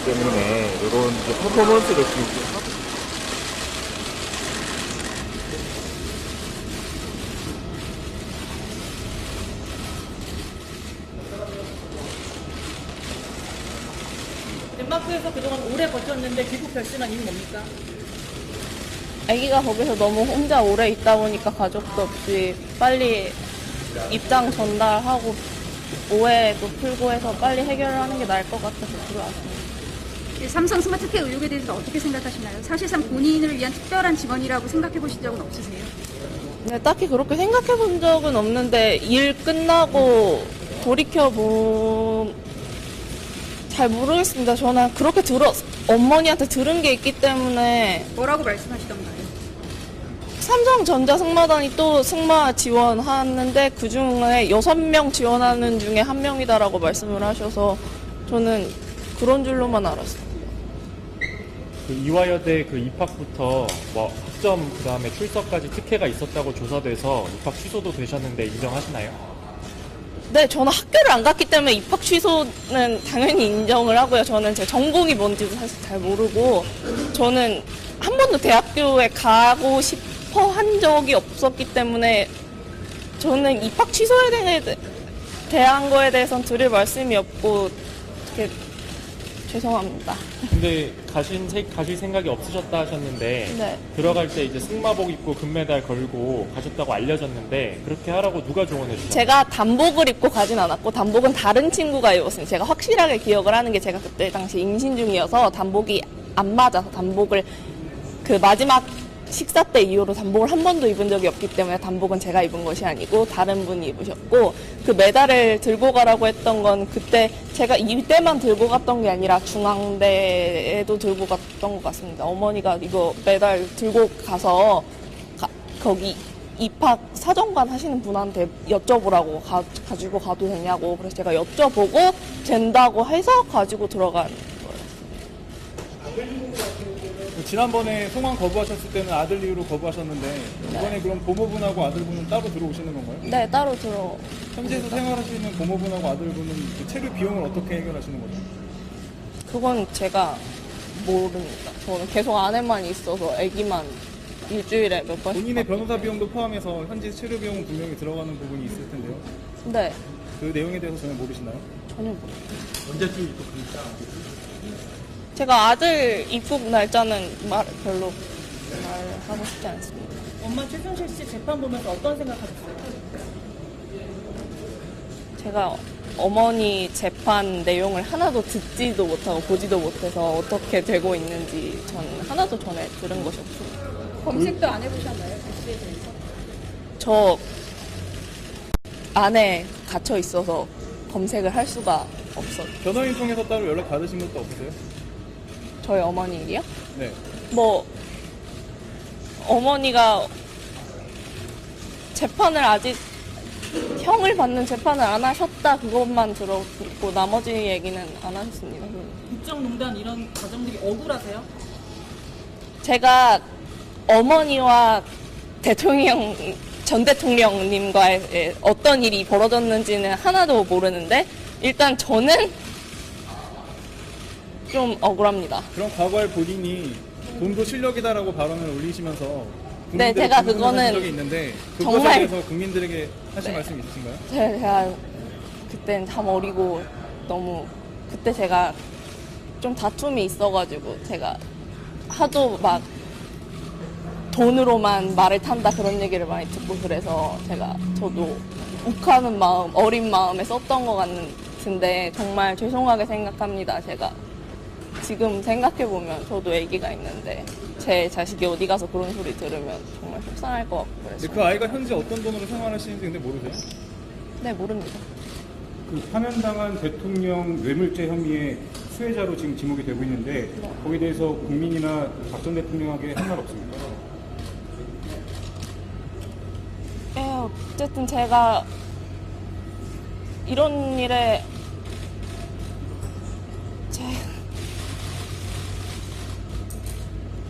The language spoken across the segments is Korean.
때문에 이런 이제 퍼포먼스를 지금 하고 덴마크에서 그동안 오래 버텼는데 귀국 결심한 이유 뭡니까? 아기가 거기서 너무 혼자 오래 있다 보니까 가족도 없이 빨리 입장 전달하고 오해도 풀고 해서 빨리 해결하는 게 나을 것 같아서 들어왔습니다. 삼성 스마트케어 의혹에 대해서 어떻게 생각하시나요? 사실상 본인을 위한 특별한 직원이라고 생각해 보신 적은 없으세요? 네, 딱히 그렇게 생각해 본 적은 없는데 일 끝나고 잘 모르겠습니다. 저는 그렇게 어머니한테 들은 게 있기 때문에 뭐라고 말씀하시던가요? 삼성전자 승마단이 또 승마 지원하는데 그중에 6명 지원하는 중에 1명이다라고 말씀을 하셔서 저는 그런 줄로만 알았어요. 그 이화여대 그 입학부터 뭐 학점 그다음에 출석까지 특혜가 있었다고 조사돼서 입학 취소도 되셨는데 인정하시나요? 네, 저는 학교를 안 갔기 때문에 입학 취소는 당연히 인정을 하고요. 저는 제 전공이 뭔지도 사실 잘 모르고 저는 한 번도 대학교에 가고 싶어 한 적이 없었기 때문에 저는 입학 취소에 대한 거에 대해서는 드릴 말씀이 없고 되게 죄송합니다. 근데 가실 생각이 없으셨다 하셨는데 네. 들어갈 때 이제 승마복 입고 금메달 걸고 가셨다고 알려졌는데 그렇게 하라고 누가 조언해 주셨나요? 제가 단복을 입고 가진 않았고 단복은 다른 친구가 입었습니다. 제가 확실하게 기억을 하는 게 제가 그때 당시 임신 중이어서 단복이 안 맞아서 단복을 그 마지막 식사 때 이후로 단복을 한 번도 입은 적이 없기 때문에 단복은 제가 입은 것이 아니고 다른 분이 입으셨고 그 메달을 들고 가라고 했던 건 그때 제가 이때만 들고 갔던 게 아니라 중앙대에도 들고 갔던 것 같습니다. 어머니가 이거 메달 들고 가서 거기 입학 사정관 하시는 분한테 여쭤보라고 가지고 가도 되냐고 그래서 제가 여쭤보고 된다고 해서 가지고 들어간 지난번에 송환 거부하셨을 때는 아들 이유로 거부하셨는데 이번에 그럼 고모분하고 아들분은 따로 들어오시는 건가요? 네, 따로 들어. 현지에서 생활하시는 고모분하고 아들분은 그 체류 비용을 어떻게 해결하시는 거죠? 그건 제가 모릅니다. 저는 계속 안에만 있어서 아기만 일주일에 몇 번씩. 본인의 변호사 비용도 포함해서 현지 체류 비용은 분명히 들어가는 부분이 있을 텐데요. 네, 그 내용에 대해서 전혀 모르시나요? 전혀 모릅니다. 언제쯤 입국합니까? 제가 아들 입국 날짜는 별로 말하고 싶지 않습니다. 엄마 최순실 씨 재판 보면서 어떤 생각하셨어요? 제가 어머니 재판 내용을 하나도 듣지도 못하고 보지도 못해서 어떻게 되고 있는지 전 하나도 전에 들은 것이 없습니다. 검색도 안 해보셨나요? 뉴스에 대해서? 저 안에 갇혀 있어서 검색을 할 수가 없어요. 변호인 통해서 따로 연락 받으신 것도 없으세요? 저희 어머니 일이요? 네. 뭐 어머니가 재판을 아직 형을 받는 재판을 안 하셨다 그것만 들었고 나머지 얘기는 안 하셨습니다. 국정농단 이런 과정들이 억울하세요? 제가 어머니와 전 대통령님과의 어떤 일이 벌어졌는지는 하나도 모르는데 일단 저는 좀 억울합니다. 그럼 과거에 본인이 돈도 실력이다라고 발언을 올리시면서 네, 국민들을 제가 공분하신 그거는 적이 있는데 그것에 정말- 대해서 국민들에게 하실 말씀 있으신가요? 제가 그땐 참 어리고 너무 그때 제가 좀 다툼이 있어가지고 제가 하도 막 돈으로만 말을 탄다 그런 얘기를 많이 듣고 그래서 저도 욱하는 마음, 어린 마음에 썼던 것 같은데 정말 죄송하게 생각합니다. 제가 지금 생각해보면 저도 아기가 있는데 제 자식이 어디 가서 그런 소리 들으면 정말 속상할 것 같고 근데 그래서 그 아이가 현재 어떤 돈으로 생활하시는지 근데 모르세요? 네, 모릅니다. 그 파면당한 대통령 뇌물죄 혐의의 수혜자로 지금 지목이 되고 있는데 거기에 대해서 국민이나 박 전 대통령에게 할 말 없습니까? 어쨌든 제가 이런 일에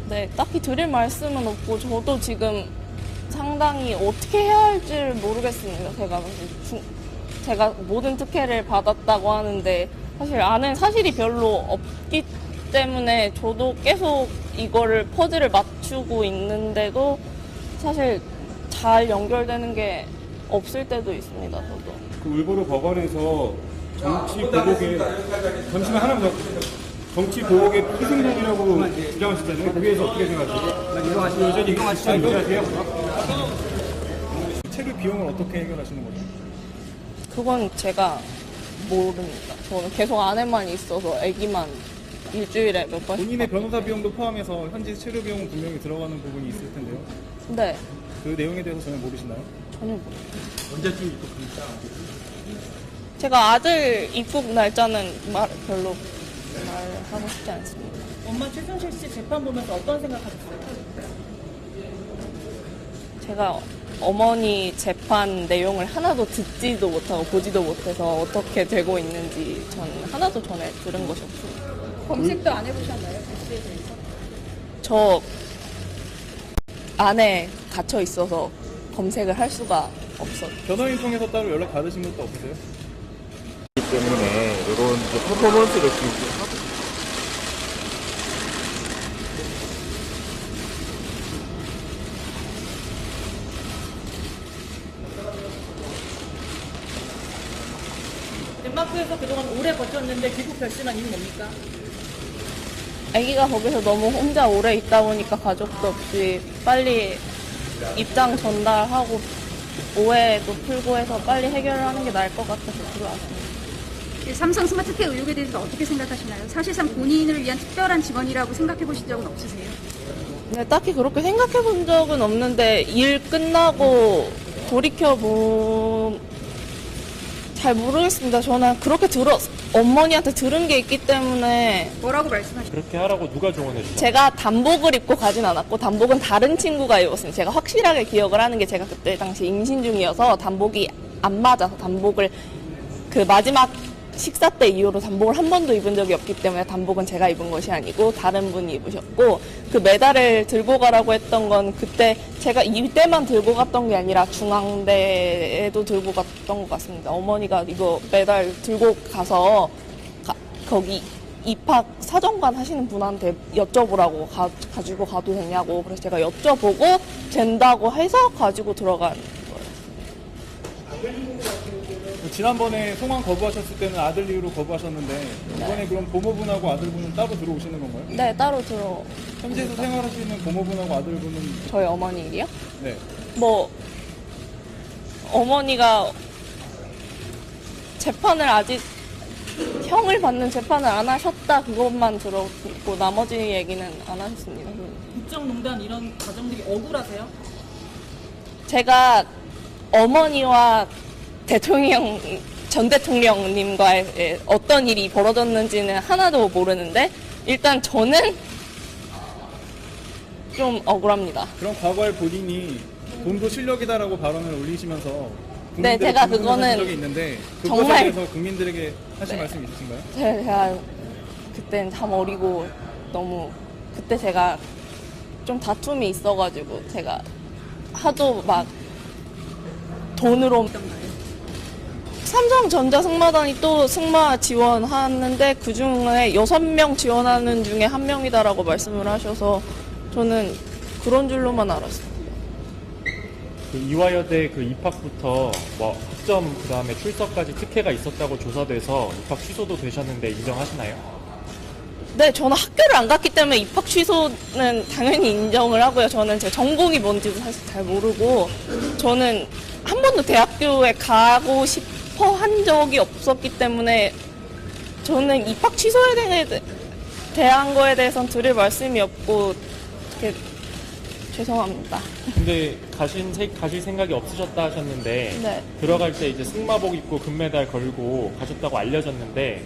네, 딱히 드릴 말씀은 없고 저도 지금 상당히 어떻게 해야 할지를 모르겠습니다. 제가 모든 특혜를 받았다고 하는데 사실 아는 사실이 별로 있기 때문에 저도 계속 이거를 퍼즐을 맞추고 있는데도 사실 잘 연결되는 게 없을 때도 있습니다. 저도. 그 울보로 법원에서 정치 보복의 잠시만 하나만 더 정치 보복의 희생전이라고 주장하시잖아요. 거기에 대해서 어떻게 생각하세요? 여전히 주장 유지하세요? 체류 비용을 어떻게 해결하시는 거죠? 그건 제가 모릅니다. 저는 계속 안에만 있어서 아기만 일주일에 몇 번씩. 본인의 변호사 비용도 포함해서 현지 체류 비용은 분명히 들어가는 부분이 있을 텐데요. 네, 그 내용에 대해서 전혀 모르시나요? 전혀 모릅니다. 언제쯤 입국합니까? 제가 아들 입국 날짜는 별로 말하고 싶지 않습니다. 엄마 최순실 씨 재판 보면서 어떤 생각하셨어요? 제가 어머니 재판 내용을 하나도 듣지도 못하고 보지도 못해서 어떻게 되고 있는지 전 하나도 전에 들은 것이 없습니다. 검색도 안 해보셨나요? 뉴스에 대해서? 저 안에 갇혀 있어서 검색을 할 수가 없어요. 변호인 통해서 따로 연락 받으신 것도 없으세요? 때문에 이런 이제 퍼포먼스를 지금 하고 있어요. 덴마크에서 그동안 오래 버텼는데 귀국 결심한 이유는 뭡니까? 아기가 거기서 너무 혼자 오래 있다 보니까 가족도 없이 빨리 입장 전달하고 오해도 풀고 해서 빨리 해결을 하는 게 나을 것 같아서 들어왔습니다. 이 삼성 스마트텍 의혹에 대해서 어떻게 생각하시나요? 사실상 본인을 위한 특별한 직원이라고 생각해 보신 적은 없으세요? 네, 딱히 그렇게 생각해 본 적은 없는데 일 끝나고 잘 모르겠습니다. 저는 그렇게 어머니한테 들은 게 있기 때문에 뭐라고 말씀하셨나요? 그렇게 하라고 누가 조언해 주셨어요? 제가 단복을 입고 가진 않았고 단복은 다른 친구가 입었습니다. 제가 확실하게 기억을 하는 게 제가 그때 당시 임신 중이어서 단복이 안 맞아서 단복을 그 마지막 식사 때 이후로 단복을 한 번도 입은 적이 없기 때문에 단복은 제가 입은 것이 아니고 다른 분이 입으셨고 그 메달을 들고 가라고 했던 건 그때 제가 이때만 들고 갔던 게 아니라 중앙대에도 들고 갔던 것 같습니다. 어머니가 이거 메달 들고 가서 거기 입학 사정관 하시는 분한테 여쭤보라고 가지고 가도 되냐고 그래서 제가 여쭤보고 된다고 해서 가지고 들어간 지난번에 송환 거부하셨을 때는 아들 이유로 거부하셨는데 이번에 그럼 고모분하고 아들분은 따로 들어오시는 건가요? 네, 따로 들어 현지에서 생활하시는 고모분하고 아들분은 저희 어머니일이요? 네. 뭐 어머니가 재판을 아직 형을 받는 재판을 안 하셨다 그것만 들었고 나머지 얘기는 안 하셨습니다. 국정농단 이런 과정들이 억울하세요? 제가 어머니와 전 대통령님과의 어떤 일이 벌어졌는지는 하나도 모르는데 일단 저는 좀 억울합니다. 그럼 과거에 본인이 돈도 실력이다라고 발언을 올리시면서 네, 국민들을 제가 불편하신 그거는 적이 있는데 그것에 정말- 대해서 국민들에게 하신 말씀 있으신가요? 제가 그땐 참 어리고 너무 그때 제가 좀 다툼이 있어가지고 제가 하도 막 돈으로 삼성전자 승마단이 또 승마 지원하는데 그중에 6명 지원하는 중에 1명이다라고 말씀을 하셔서 저는 그런 줄로만 알았어요. 그 이화여대 그 입학부터 뭐 학점 그다음에 출석까지 특혜가 있었다고 조사돼서 입학 취소도 되셨는데 인정하시나요? 네, 저는 학교를 안 갔기 때문에 입학 취소는 당연히 인정을 하고요. 저는 제 전공이 뭔지도 사실 잘 모르고 저는 한 번도 대학교에 가고 싶어 한 적이 없었기 때문에 저는 입학 취소에 대한 거에 대해서는 드릴 말씀이 없고 이렇게 죄송합니다. 근데 가실 생각이 없으셨다 하셨는데 네. 들어갈 때 이제 승마복 입고 금메달 걸고 가셨다고 알려졌는데